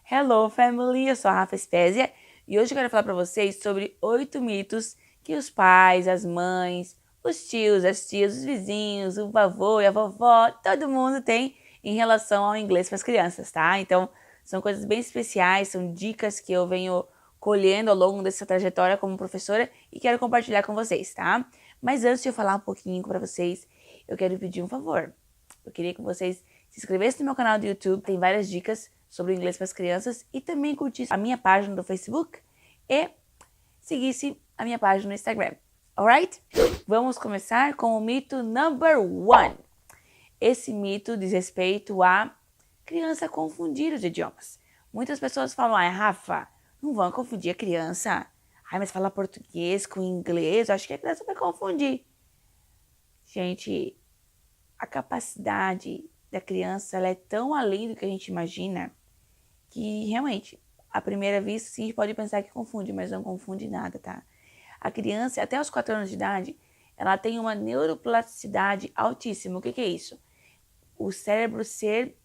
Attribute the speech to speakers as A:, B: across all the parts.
A: Hello family, eu sou a Rafa Spezia e hoje eu quero falar para vocês sobre 8 mitos que os pais, as mães, os tios, as tias, os vizinhos, o vovô e a vovó, todo mundo tem em relação ao inglês para as crianças, tá? Então, são coisas bem especiais, são dicas que eu venho colhendo ao longo dessa trajetória como professora e quero compartilhar com vocês, tá? Mas antes de eu falar um pouquinho para vocês, eu quero pedir um favor. Eu queria que vocês se inscrevessem no meu canal do YouTube, tem várias dicas sobre o inglês para as crianças, e também curtisse a minha página do Facebook e seguisse a minha página no Instagram. Alright? Vamos começar com o mito number 1. Esse mito diz respeito a criança confundir os idiomas. Muitas pessoas falam, Rafa, não vão confundir a criança. Mas falar português com inglês, eu acho que a criança vai confundir. Gente, a capacidade da criança ela é tão além do que a gente imagina que realmente, à primeira vista, sim, a gente pode pensar que confunde, mas não confunde nada, tá? A criança, até os 4 anos de idade, ela tem uma neuroplasticidade altíssima. O que é isso? O cérebro ser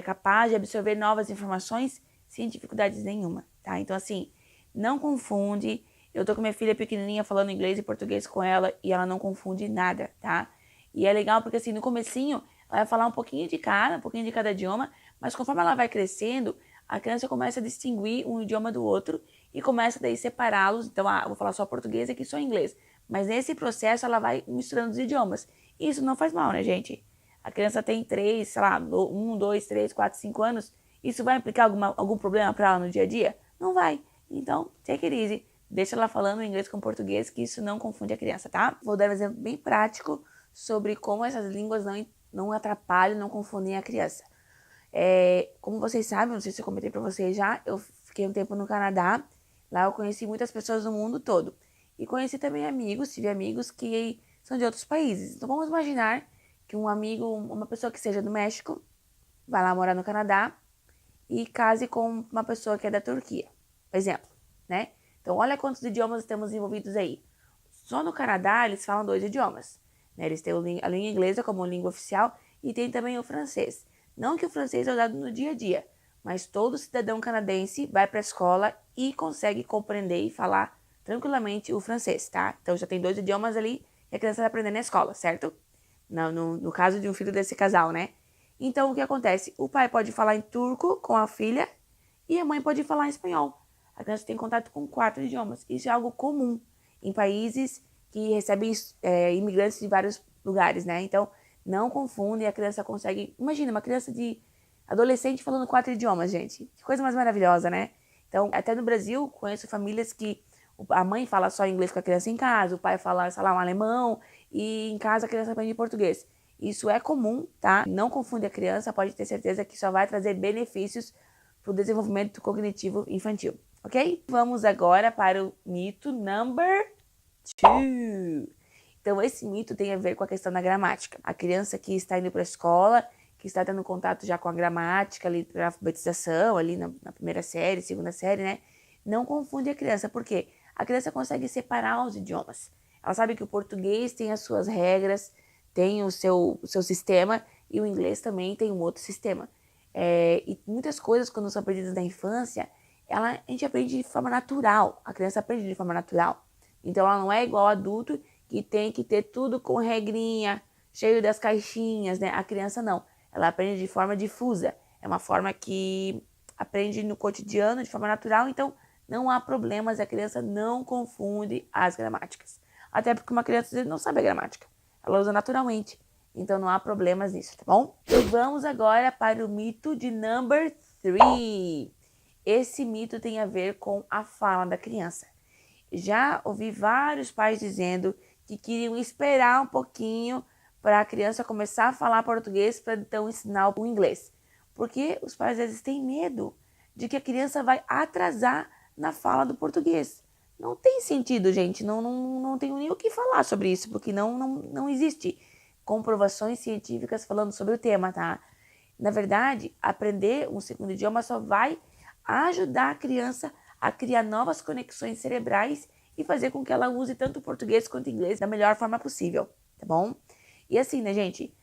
A: capaz de absorver novas informações sem dificuldades nenhuma, tá? Então, assim, não confunde. Eu tô com minha filha pequenininha falando inglês e português com ela e ela não confunde nada, tá? E é legal porque, assim, no comecinho, ela vai falar um pouquinho de cada idioma, mas conforme ela vai crescendo, a criança começa a distinguir um idioma do outro e começa daí separá-los. Então, vou falar só português e aqui só inglês. Mas nesse processo, ela vai misturando os idiomas. E isso não faz mal, né, gente? A criança tem 3, sei lá, 1, 2, 3, 4, 5 anos. Isso vai implicar algum problema para ela no dia a dia? Não vai. Então, take it easy. Deixa ela falando inglês com português, que isso não confunde a criança, tá? Vou dar um exemplo bem prático sobre como essas línguas não atrapalham, não confundem a criança. Como vocês sabem, não sei se eu comentei pra vocês já, eu fiquei um tempo no Canadá. Lá eu conheci muitas pessoas do mundo todo. E conheci também tive amigos que são de outros países. Então vamos imaginar que um amigo, uma pessoa que seja do México, vai lá morar no Canadá e case com uma pessoa que é da Turquia, por exemplo, né? Então olha quantos idiomas temos envolvidos aí. Só no Canadá eles falam 2 idiomas, né? Eles têm a língua inglesa como língua oficial e tem também o francês. Não que o francês é usado no dia a dia, mas todo cidadão canadense vai para a escola e consegue compreender e falar tranquilamente o francês, tá? Então já tem 2 idiomas ali que a criança vai aprender na escola, certo? No caso de um filho desse casal, né? Então o que acontece? O pai pode falar em turco com a filha e a mãe pode falar em espanhol. A criança tem contato com 4 idiomas. Isso é algo comum em países que recebem imigrantes de vários lugares, né? Então, não confundem, a criança consegue... Imagina, uma criança de adolescente falando 4 idiomas, gente. Que coisa mais maravilhosa, né? Então, até no Brasil, conheço famílias que a mãe fala só inglês com a criança em casa, o pai fala, sei lá, um alemão, e em casa a criança aprende português. Isso é comum, tá? Não confunde a criança, pode ter certeza que só vai trazer benefícios para o desenvolvimento cognitivo infantil, ok? Vamos agora para o mito number 2. Então, esse mito tem a ver com a questão da gramática. A criança que está indo para a escola, que está tendo contato já com a gramática ali para a alfabetização, ali na primeira série, segunda série, né? Não confunde a criança, por quê? A criança consegue separar os idiomas. Ela sabe que o português tem as suas regras, tem o seu sistema, e o inglês também tem um outro sistema. E muitas coisas, quando são aprendidas na infância, a gente aprende de forma natural. A criança aprende de forma natural. Então, ela não é igual ao adulto, que tem que ter tudo com regrinha, cheio das caixinhas, né? A criança não. Ela aprende de forma difusa. É uma forma que aprende no cotidiano, de forma natural. Então, não há problemas. A criança não confunde as gramáticas. Até porque uma criança às vezes não sabe a gramática. Ela usa naturalmente. Então, não há problemas nisso, tá bom? E vamos agora para o mito de number 3. Esse mito tem a ver com a fala da criança. Já ouvi vários pais dizendo que queriam esperar um pouquinho para a criança começar a falar português para então ensinar o inglês. Porque os pais às vezes têm medo de que a criança vai atrasar na fala do português. Não tem sentido, gente. Não tenho nem o que falar sobre isso, porque não existe comprovações científicas falando sobre o tema, tá? Na verdade, aprender um segundo idioma só vai ajudar a criança a criar novas conexões cerebrais e fazer com que ela use tanto o português quanto o inglês da melhor forma possível, tá bom? E assim, né, gente?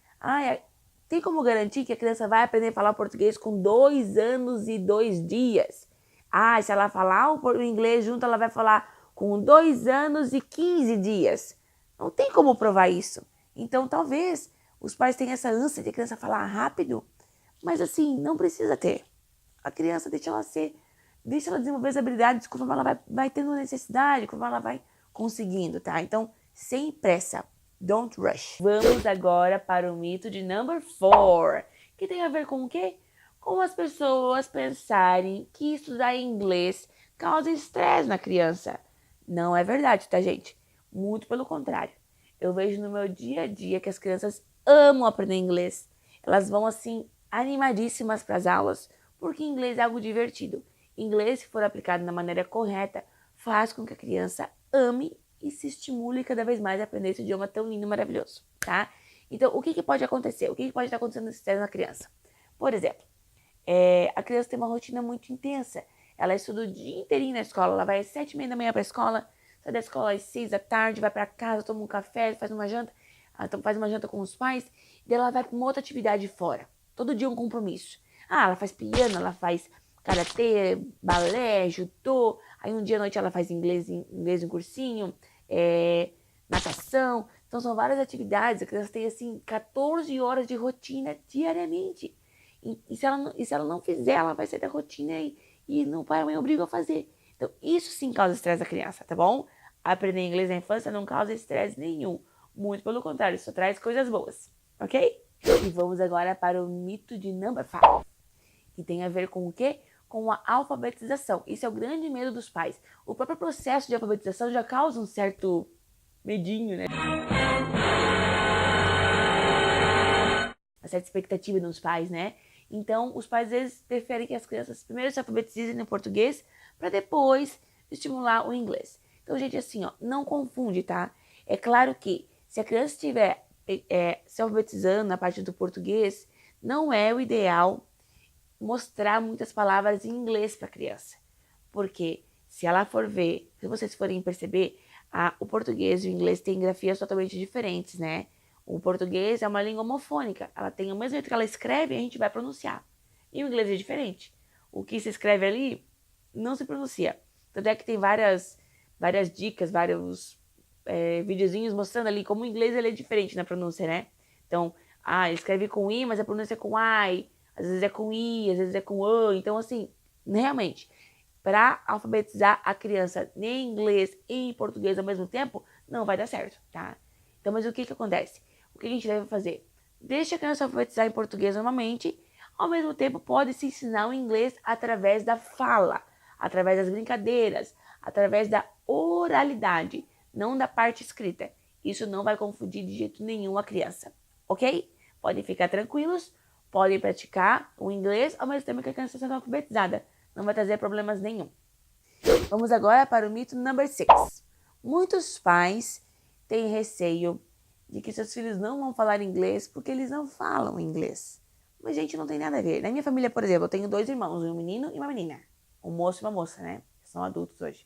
A: Tem como garantir que a criança vai aprender a falar português com 2 anos e 2 dias? Ah, se ela falar o inglês junto, ela vai falar com 2 anos e 15 dias. Não tem como provar isso. Então, talvez os pais tenham essa ânsia de a criança falar rápido, mas assim, não precisa ter. A criança, deixa ela desenvolver as habilidades conforme ela vai tendo necessidade, conforme ela vai conseguindo, tá? Então, sem pressa. Don't rush. Vamos agora para o mito de number 4, que tem a ver com o quê? Com as pessoas pensarem que estudar inglês causa estresse na criança. Não é verdade, tá, gente? Muito pelo contrário. Eu vejo no meu dia a dia que as crianças amam aprender inglês. Elas vão, assim, animadíssimas para as aulas, porque inglês é algo divertido. Inglês, se for aplicado da maneira correta, faz com que a criança ame e se estimule cada vez mais a aprender esse idioma tão lindo e maravilhoso, tá? Então, o que pode acontecer? O que pode estar acontecendo nesse estresse na criança? Por exemplo, a criança tem uma rotina muito intensa. Ela estuda o dia inteirinho na escola. Ela vai às 7h30 da manhã para a escola, sai da escola às 6 da tarde, vai para casa, toma um café, faz uma janta, com os pais, e daí ela vai para uma outra atividade fora. Todo dia um compromisso. Ah, ela faz piano, ela faz karatê, balé, judô. Aí um dia à noite ela faz inglês em cursinho, natação. Então são várias atividades. A criança tem assim 14 horas de rotina diariamente. E se ela não fizer, ela vai sair da rotina e o pai e a mãe obrigam a fazer. Então isso sim causa estresse da criança, tá bom? Aprender inglês na infância não causa estresse nenhum. Muito pelo contrário, só traz coisas boas, ok? E vamos agora para o mito de number 5, que tem a ver com o quê? Com a alfabetização. Isso é o grande medo dos pais. O próprio processo de alfabetização já causa um certo medinho, né? Uma certa expectativa nos pais, né? Então, os pais às vezes preferem que as crianças primeiro se alfabetizem no português para depois estimular o inglês. Então, gente, assim, ó, não confunde, tá? É claro que se a criança estiver se alfabetizando na parte do português, não é o ideal mostrar muitas palavras em inglês para a criança. Porque se ela for ver, se vocês forem perceber, o português e o inglês têm grafias totalmente diferentes, né? O português é uma língua homofônica. Ela tem o mesmo jeito que ela escreve, a gente vai pronunciar. E o inglês é diferente. O que se escreve ali não se pronuncia. Tanto é que tem várias dicas, vários videozinhos mostrando ali como o inglês ele é diferente na pronúncia, né? Então, escreve com I, mas a pronúncia é com I. Às vezes é com I, às vezes é com O. Então, assim, realmente, para alfabetizar a criança em inglês e em português ao mesmo tempo, não vai dar certo, tá? Então, mas o que acontece? O que a gente deve fazer? Deixa a criança alfabetizar em português normalmente, ao mesmo tempo pode se ensinar o inglês através da fala, através das brincadeiras, através da oralidade, não da parte escrita. Isso não vai confundir de jeito nenhum a criança, ok? Podem ficar tranquilos, podem praticar o inglês ao mesmo tempo que a criança está sendo alfabetizada. Não vai trazer problemas nenhum. Vamos agora para o mito number 6. Muitos pais têm receio de que seus filhos não vão falar inglês porque eles não falam inglês. Mas, gente, não tem nada a ver. Na minha família, por exemplo, eu tenho 2 irmãos, um menino e uma menina. Um moço e uma moça, né? São adultos hoje.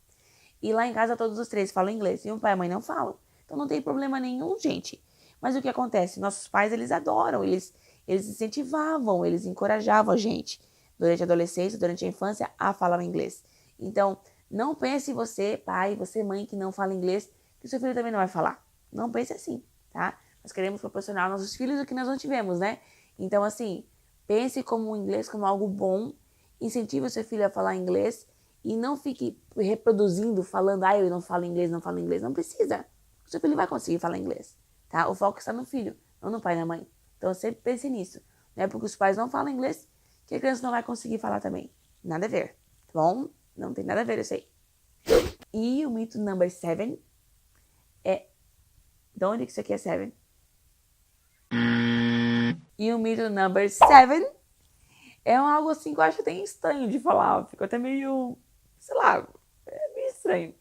A: E lá em casa todos os 3 falam inglês e o pai e a mãe não falam. Então não tem problema nenhum, gente. Mas o que acontece? Nossos pais, eles adoram, eles incentivavam, eles encorajavam a gente durante a adolescência, durante a infância, a falar inglês. Então, não pense você, pai, você, mãe, que não fala inglês, que seu filho também não vai falar. Não pense assim, tá? Nós queremos proporcionar aos nossos filhos o que nós não tivemos, né? Então, assim, pense como o inglês como algo bom, incentive o seu filho a falar inglês e não fique reproduzindo, falando, eu não falo inglês, não falo inglês. Não precisa. O seu filho vai conseguir falar inglês, tá? O foco está no filho, não no pai e na mãe. Então, sempre pense nisso. Não é porque os pais não falam inglês que a criança não vai conseguir falar também. Nada a ver, tá bom? Não tem nada a ver, eu sei. E o mito number 7 é... De onde que isso aqui é 7? E o mito number 7 é algo assim que eu acho até estranho de falar. Fico até meio... sei lá, é meio estranho.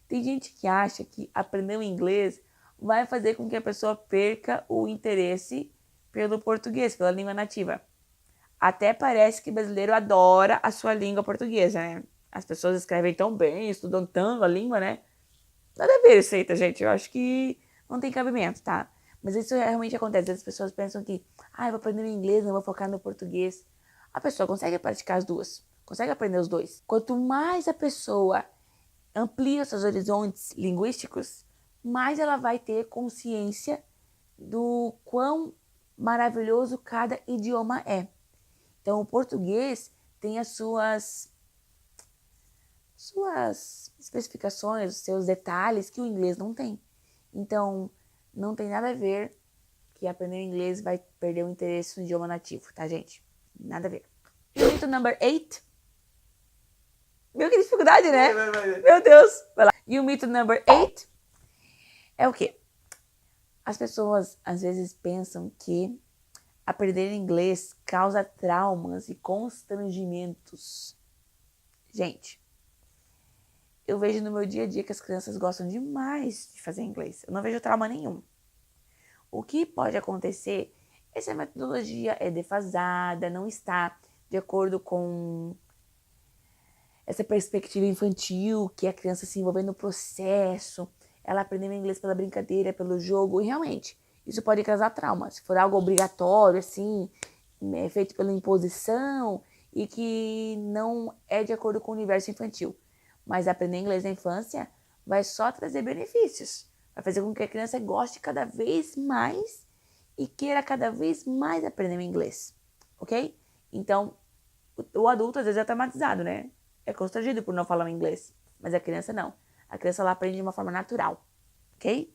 A: Tem gente que acha que aprender o inglês vai fazer com que a pessoa perca o interesse pelo português, pela língua nativa. Até parece que brasileiro adora a sua língua portuguesa, né? As pessoas escrevem tão bem, estudam tanto a língua, né? Nada a ver isso aí, tá, gente? Eu acho que não tem cabimento, tá? Mas isso realmente acontece. As pessoas pensam que, eu vou aprender o inglês, não vou focar no português. A pessoa consegue praticar as duas, consegue aprender os dois. Quanto mais a pessoa amplia os seus horizontes linguísticos, mais ela vai ter consciência do quão maravilhoso cada idioma é. Então, o português tem as suas especificações, os seus detalhes que o inglês não tem. Então, não tem nada a ver que aprender inglês vai perder o interesse no idioma nativo, tá, gente? Nada a ver. E o mito number 8. Meu, que dificuldade, né? Vai. Meu Deus. Vai lá. E o mito number 8 é o quê? As pessoas, às vezes, pensam que aprender inglês causa traumas e constrangimentos. Gente, eu vejo no meu dia a dia que as crianças gostam demais de fazer inglês. Eu não vejo trauma nenhum. O que pode acontecer é se a metodologia é defasada, não está de acordo com essa perspectiva infantil, que é a criança se envolvendo no processo, ela aprendendo inglês pela brincadeira, pelo jogo, e realmente, isso pode causar trauma. Se for algo obrigatório, assim, feito pela imposição, e que não é de acordo com o universo infantil. Mas aprender inglês na infância vai só trazer benefícios. Vai fazer com que a criança goste cada vez mais e queira cada vez mais aprender inglês, ok? Então, o adulto às vezes é traumatizado, né? É constrangido por não falar inglês, mas a criança não. A criança ela aprende de uma forma natural, ok?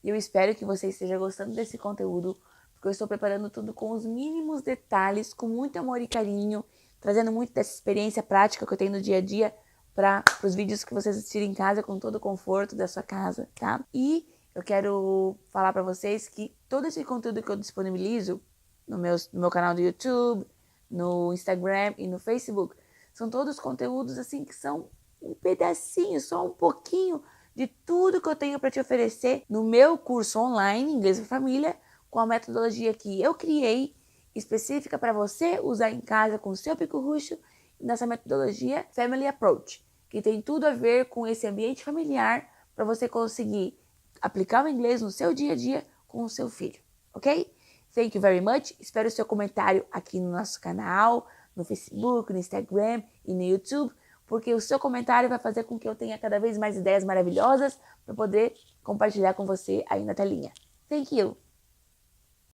A: E eu espero que você esteja gostando desse conteúdo, porque eu estou preparando tudo com os mínimos detalhes, com muito amor e carinho, trazendo muito dessa experiência prática que eu tenho no dia a dia para os vídeos que vocês assistirem em casa com todo o conforto da sua casa, tá? E eu quero falar para vocês que todo esse conteúdo que eu disponibilizo no meu canal do YouTube, no Instagram e no Facebook, são todos conteúdos assim que são um pedacinho, só um pouquinho de tudo que eu tenho para te oferecer no meu curso online Inglês para Família, com a metodologia que eu criei, específica para você usar em casa com o seu pico-ruxo, nessa metodologia Family Approach, que tem tudo a ver com esse ambiente familiar para você conseguir aplicar o inglês no seu dia a dia com o seu filho, ok? Thank you very much. Espero o seu comentário aqui no nosso canal, no Facebook, no Instagram e no YouTube, porque o seu comentário vai fazer com que eu tenha cada vez mais ideias maravilhosas para poder compartilhar com você aí na telinha. Thank you!